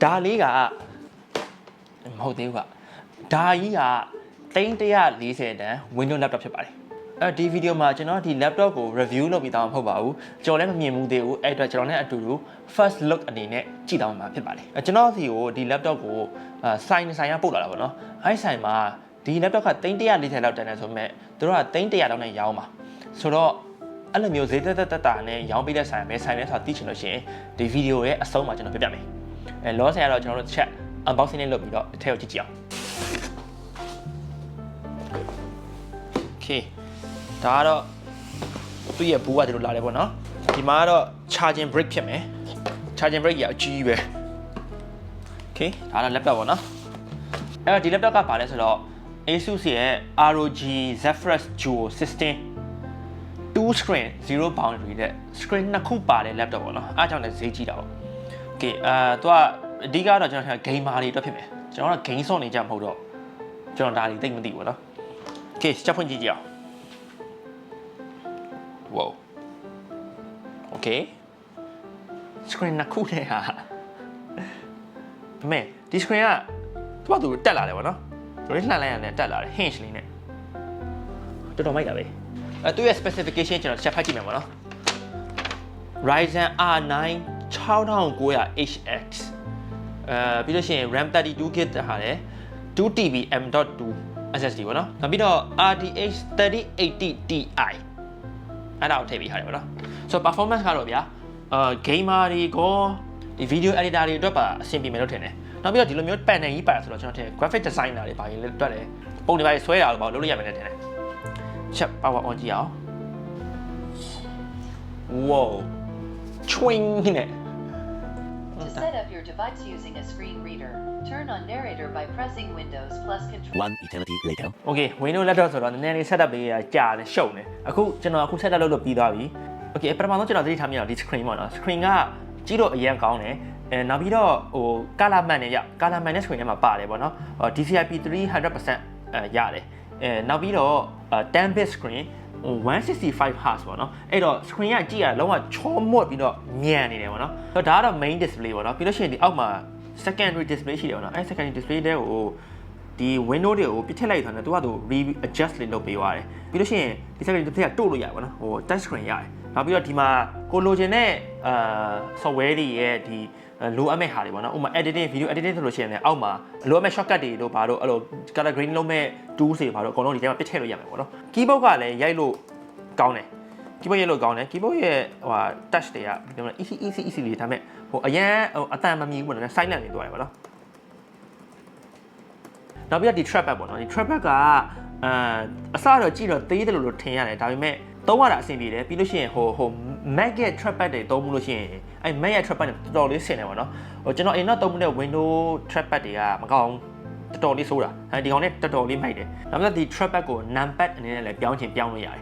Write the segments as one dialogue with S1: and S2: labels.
S1: ဒါလေးကမဟုတ်သေးဘူးကဒါကြီးက340တန် Windows laptop ဖြစ်ပါတယ်ဒီဗီဒီယိုမှာကျွန်တော်ဒီ laptop ကို review လုပ်ပြီးတော့မဟုတ်ပါဘူးကျွန်တော်လည်းမမြင်ဘူးသေးဘူးအဲ့အတွက်ကျွန်တော်နဲ့အတူတူ first look အနေနဲ့ကြည့်တော့မှာဖြစ်ပါတယ်ကျွန်တော်စီကိုဒီ laptop ကိုဆိုင်ရပို့လာတာပေါ့နော်အဲ့ဆိုင်မှာဒီ laptop က340လောက်တန်တယ်ဆိုပေမဲ့သူတို့က300လောက်နဲ့ရောင်းပါဆိုတော့အဲ့လိုမျိုးဈေးတက်တာနဲ့ရောင်းပေးတဲ့ဆိုင်ပဲဆိုင်လဲဆိုတာသိချင်လို့ရှိရင်ဒီဗီဒီယိုရဲ့အဆုံးမှာကျွန်တော်ပြပြမယ်လောဆယ်ကတော့ကျွန်တော်တို့တစ်ချက် unboxing လေးလုပ်ပြီးတော့အထက်ကိုကြည့်ကြအောင် Okay ဒါကတော့သူ့ရဲ့ဘူးကဒီလိုလာတယ်ပေါ့နော်ဒီမှာကတော့ charging brick ဖြစ်မယ် charging brick ကြီးအကြီးပဲ Okay ဒါတော့ laptop ပေါ့နော်အဲ့တော့ဒီ laptop ကဘာလဲဆိုတော့ Asus ရဲ့ ROG Zephyrus Duo 16 2 screen 0 boundary တဲ့ screen နှစ်ခုပါတဲ့ laptop ပေါ့နော်အားကြောင့်လည်းဈေးကြီးတာပေါ့ Okay သူကအဓိကတော့ကျွန်တော် gamer တွေအတွက်ဖြစ်မယ်ကျွန်တော်က game ဆော့နေကြမဟုတ်တော့ကျွန်တော်ဒါတွေသိမသိဘူးပေါ့နော် Okay စဖွင့်ကြည့်ကြအောင် Wow Okay screen နှစ်ခုနဲ့ဟာဒါမဲ့ဒီ screen ကသူ့တက်လာတယ်ပေါ့နော်ဒီလိုလှန်လိုက်ရတယ်တက်လာတယ် hinge လေးနဲ့တော်တော်မိုက်တာပဲသူ့ရဲ့ specification ကျွန်တော်ချက်ဖတ်ကြည့်မယ်ပေါ့နော် Ryzen R9 6900HX ပြီးလို့ရှိရင် RAM 32GB ဟာလေ 2TB M.2 SSD ပေါ့နော်နောက်ပြီးတော့ RTX 3080 Ti အဲ့ဒါကိုထည့်ပေးထားတယ်ပေါ့နော်ဆိုတော့ performance ကတော့ဗျာgamer တွေကိုဒီ video editor တွေအတွက်ပါအဆင်ပြေမယ်လို့ထင်တယ်နောက်ပြီးတော့ဒီလိုမျိုး panel ကြီးပါဆိုတော့ကျွန်တော်ထင် graphic designer တွေပါရင်လည်းတွက်တယ်ပုံတွေပါဆွဲတာလို့လုပ်လို့ရမယ်နဲ့ထင်တယ်ချက် power on ကြည့်အောင် wow chwing နဲ့
S2: To set up your device using a screen reader, turn on narrator by pressing Windows plus Control.
S3: One eternity later.
S1: Okay, Windows laptop ဆိုတော့နည်းနည်းလေး setup ပေးရကြာတယ်ရှုပ်နေအခုကျွန်တော်အခု setup လုပ်လို့ပြီးသွားပြီ Okay ပထမဆုံးကျွန်တော်သတိထားမိအောင်ဒီ screen ပေါ့နော် screen ကကြည့်တော့အရင်ကောင်းတယ်နောက်ပြီးတော့ဟို color man နဲ့color man နဲ့ screen ထဲမှာပါတယ်ပေါ့နော် DCI-P3 100% ရတယ်နောက်ပြီးတော့10 bit screen 165 Hz ပေါ့နော်အဲ့တော့ screen ကကြည့်ရလုံးဝချောမွတ်ပြီးတော့မြန်နေတယ်ပေါ့နော်ဒါကတော့ main display ပေါ့နော်ပြီးလို့ရှိရင်ဒီအောက်မှာ secondary display ရှိတယ်ပေါ့နော်အဲ့ secondary display တဲ့ကိုဒီ window တွေကိုပြစ်ထည့်လိုက်ဆိုတော့သူကသူ re-adjust လေးလုပ်ပေးသွားတယ်ပြီးလို့ရှိရင်ဒီ secondary display ကတို့လို့ရတယ်ပေါ့နော်ဟို touch screen ရတယ်နောက်ပြီးတော့ဒီမှာကိုလိုချင်တဲ့software တွေရဲ့ဒီလိုအပ်မဲ့ဟာတွေပေါ့နော်ဥပမာ editing video editing ဆိုလို့ရှိရင်လည်းအောက်မှာလိုအပ်မဲ့ shortcut တွေတို့ဘာလို့အဲ့လို color grade လုပ်မဲ့ tools တွေဘာလို့အကုန်လုံးဒီထဲမှာပြစ်ထည့်လို့ရမယ်ပေါ့နော် keyboard ကလည်းရိုက်လို့ကောင်းတယ် keyboard ရိုက်လို့ကောင်းတယ် keyboard ရဲ့ဟို touch တွေကပြောမလဲ easy လေးဒါပေမဲ့ဟိုအရန်အတန်မမြည်ဘူးပေါ့နော် silent နေသွားတယ်ပေါ့နော်နောက်ပြီးတော့ဒီ trackpad ပေါ့နော်ဒီ trackpad ကအစတော့ကြည့်တော့သေးတယ်လို့ထင်ရတယ်ဒါပေမဲ့သုံးရတာအဆင်ပြေတယ်ပြီးလို့ရှိရင်ဟို Mac ရဲ့ trackpad တွေသုံးမှုလို့ရှိရင်အဲ့ Mac ရဲ့ trackpad တွေတော်တော်လေးဆင်တယ်ပေါ့နော်ဟိုကျွန်တော်အရင်တော့သုံးမှုတဲ့ Windows trackpad တွေကမကောင်းတော်တော်လေးဆိုးတာဒီကောင်နဲ့တော်တော်လေးမိုက်တယ်နောက်ပြီးတော့ဒီ trackpad ကို numpad အနေနဲ့လည်းပြောင်းလို့ရတယ်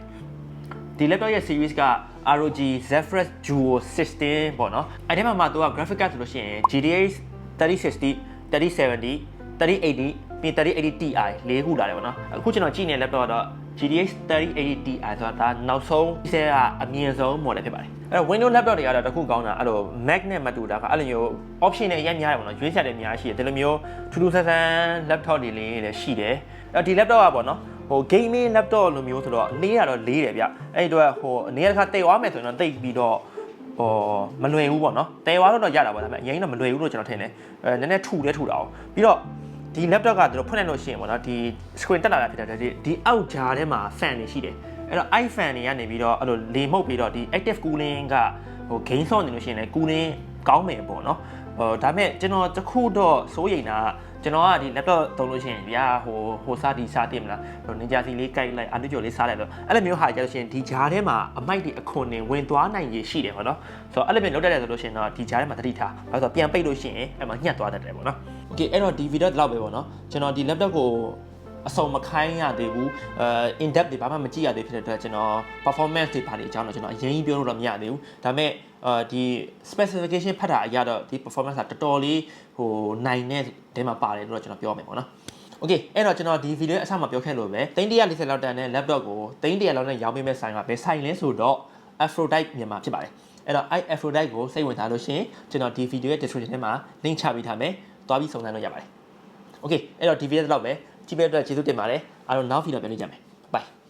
S1: ဒီ laptop ရဲ့ series က ROG Zephyrus Duo 16ပေါ့နော်အဲ့ဒီမှာသူက graphic card ဆိုလို့ရှိရင် GTX 3060 3070 3080 ပြီး 3080 Ti ၄ခုလာတယ်ပေါ့နော်အခုကျွန်တော်ကြည့်နေတဲ့ laptop ကတော့ GTX 3080 Ti ဆိုတာဒါနောက်ဆုံးဒီဆဲကအမြင့်ဆုံး model ဖြစ်ပါတယ်အဲ့တော့ Windows laptop တွေကတော့တခုကောင်းတာအဲ့လို Mac နဲ့မတူတာကအဲ့လိုမျိုး option တွေအများကြီးပေါ့နော်ရွေးချယ်တယ်အများကြီးရှိတယ်ဒီလိုမျိုးထူးထူးဆန်းဆန်း laptop တွေလည်းရှိတယ်အဲ့တော့ဒီ laptop ကပေါ့နော်ဟို gaming laptop လိုမျိုးဆိုတော့လေးကတော့လေးတယ်ဗျအဲ့ဒီတော့ဟိုအနေနဲ့တစ်ခါတိတ်သွားမယ်ဆိုရင်တော့တိတ်ပြီးတော့ဟိုမလွယ်ဘူးပေါ့နော်တဲသွားတော့ရတာပေါ့ဒါပေမဲ့အရင်တော့မလွယ်ဘူးလို့ကျွန်တော်ထင်တယ်နည်းနည်းထူတာအောင်ပြီးတော့ဒီ laptop ကသူတို့ဖွင့်လိုက်လို့ရှိရင်ပေါ့နော်ဒီ screen တက်လာတာဖြစ်တယ်ဒီအောက်ဂျာထဲမှာ fan တွေရှိတယ်အဲ့တော့ i fan တွေကနေပြီးတော့အဲ့လိုလေမှုတ်ပြီးတော့ဒီ active cooling ကဟို gain ဆော့နေလို့ရှိရင်လည်း cooling ကောင်းမယ်ပေါ့နော်ဒါပေမဲ့ကျွန်တော်တခုတော့စိုးရိမ်တာကျွန်တော်ကဒီ laptop သုံးလို့ရှိရင်ဗျာဟိုစားတည်မလားဟို ninja စီလေးကြိုက်လိုက်အတူကျော်လေးစားလိုက်တော့အဲ့လိုမျိုးဟာကြလို့ရှိရင်ဒီဂျားထဲမှာအမိုက်တွေအခွန်တွေဝင်သွားနိုင်ရရှိတယ်ပေါ့နော်ဆိုတော့အဲ့လိုမျိုးလောက်တတ်တယ်ဆိုလို့ရှိရင်တော့ဒီဂျားထဲမှာတတိထားဘာလို့ဆိုတော့ပြန်ပိတ်လို့ရှိရင်အဲ့မှာညှက်သွားတတ်တယ်ပေါ့နော် Okay အဲ့တော့ဒီ video ဒီလောက်ပဲပေါ့နော်ကျွန်တော်ဒီ laptop ကိုအစုံမခိုင်းရသေးဘူးin depth တွေဘာမှမကြည့်ရသေးဖြစ်တဲ့အတွက်ကျွန်တော် performance တွေဘာတွေအကြောင်းတော့ကျွန်တော်အရင်ကြီးပြောလို့တော့မရသေးဘူးဒါပေမဲ့ဒီ specification ဖတ်တာအရတော့ဒီ performance ကတော်တော်လေးဟိုနိုင်တဲ့တဲမှာပါတယ်လို့တော့ကျွန်တော်ပြောမယ်ပေါ့နော် Okay အဲ့တော့ကျွန်တော်ဒီ video အစမှာပြောခဲ့လို့ပဲ340လောက်တန်တဲ့ laptop ကို300လောက်နဲ့ရောင်းပေးမဲ့ဆိုင်ကဘယ်ဆိုင်လဲဆိုတော့ Aphrodite မြန်မာဖြစ်ပါတယ် အဲ့တော့ Aphrodite ကိုစိတ်ဝင်စားလို့ရှိရင်ကျွန်တော်ဒီ video ရဲ့ description ထဲမှာ link ချပေးထားမယ်သွားပြီးစုံစမ်းလို့ရပါတယ် okay အဲ့တော့ဒီ video တော့ပဲကြည့်ပေးတဲ့အတွက်ကျေးဇူးတင်ပါတယ်အားလုံးနောက် video ပြန်တွေ့ကြမယ် bye